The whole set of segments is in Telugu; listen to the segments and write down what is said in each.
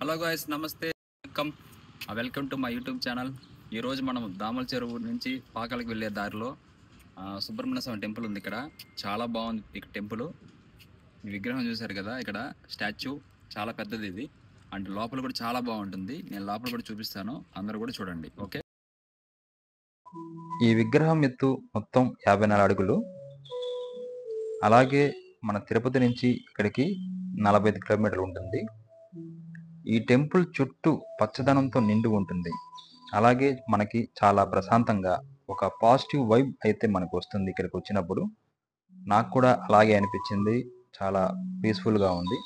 హలో గాయ్స్, నమస్తే, welcome to my YouTube channel. ఈరోజు మనం దామల చెరువు నుంచి పాకాలకు వెళ్ళే దారిలో సుబ్రహ్మణ్య స్వామి టెంపుల్ ఉంది. ఇక్కడ చాలా బాగుంది. ఈ టెంపుల్ ఈ విగ్రహం చూశారు కదా, ఇక్కడ స్టాచ్యూ చాలా పెద్దది ఇది. అండ్ లోపల కూడా చాలా బాగుంటుంది. నేను లోపల కూడా చూపిస్తాను, అందరూ కూడా చూడండి. ఓకే. ఈ విగ్రహం ఎత్తు మొత్తం 54 అడుగులు. అలాగే మన తిరుపతి నుంచి ఇక్కడికి 45 కిలోమీటర్లు ఉంటుంది. ఈ టెంపుల్ చుట్టూ పచ్చదనంతో నిండి ఉంటుంది. అలాగే మనకి చాలా ప్రశాంతంగా ఒక పాజిటివ్ వైబ్ అయితే మనకు వస్తుంది ఇక్కడికి వచ్చినప్పుడు. నాకు కూడా అలాగే అనిపించింది. చాలా పీస్ఫుల్గా ఉంది.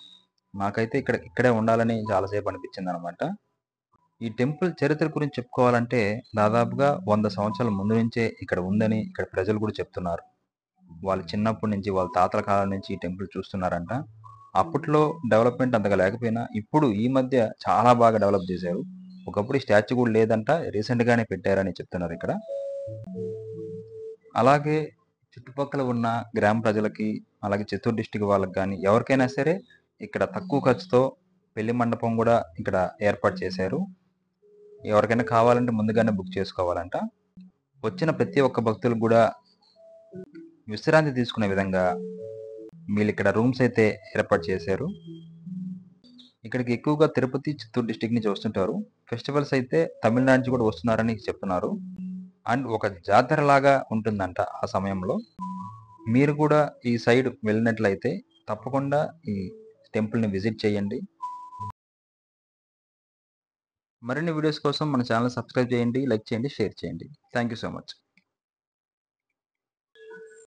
నాకైతే ఇక్కడే ఉండాలని చాలాసేపు అనిపించింది అనమాట. ఈ టెంపుల్ చరిత్ర గురించి చెప్పుకోవాలంటే దాదాపుగా 100 సంవత్సరాల ముందు నుంచే ఇక్కడ ఉందని ఇక్కడ ప్రజలు కూడా చెప్తున్నారు. వాళ్ళు చిన్నప్పటి నుంచి వాళ్ళ తాతల కాలం నుంచి ఈ టెంపుల్ చూస్తున్నారంట. అప్పట్లో డెవలప్మెంట్ అంతగా లేకపోయినా ఇప్పుడు ఈ మధ్య చాలా బాగా డెవలప్ చేశారు. ఒకప్పుడు ఈ స్టాచ్యూ కూడా లేదంట, రీసెంట్ గానే పెట్టారని చెప్తున్నారు ఇక్కడ. అలాగే చుట్టుపక్కల ఉన్న గ్రామ ప్రజలకి, అలాగే చిత్తూరు డిస్టిక్ వాళ్ళకి కానీ ఎవరికైనా సరే ఇక్కడ తక్కువ ఖర్చుతో పెళ్లి మండపం కూడా ఇక్కడ ఏర్పాటు చేశారు. ఎవరికైనా కావాలంటే ముందుగానే బుక్ చేసుకోవాలంట. వచ్చిన ప్రతి ఒక్క భక్తులకు కూడా విశ్రాంతి తీసుకునే విధంగా వీళ్ళు ఇక్కడ రూమ్స్ అయితే ఏర్పాటు చేశారు. ఇక్కడికి ఎక్కువగా తిరుపతి, చిత్తూరు డిస్టిక్ నుంచి వస్తుంటారు. ఫెస్టివల్స్ అయితే తమిళనాడు నుంచి కూడా వస్తున్నారని చెప్తున్నారు. అండ్ ఒక జాతర లాగా ఉంటుందంట ఆ సమయంలో. మీరు కూడా ఈ సైడ్ వెళ్ళినట్లయితే తప్పకుండా ఈ టెంపుల్ని విజిట్ చేయండి. మరిన్ని వీడియోస్ కోసం మన ఛానల్ సబ్స్క్రైబ్ చేయండి, లైక్ చేయండి, షేర్ చేయండి. Thank you so much.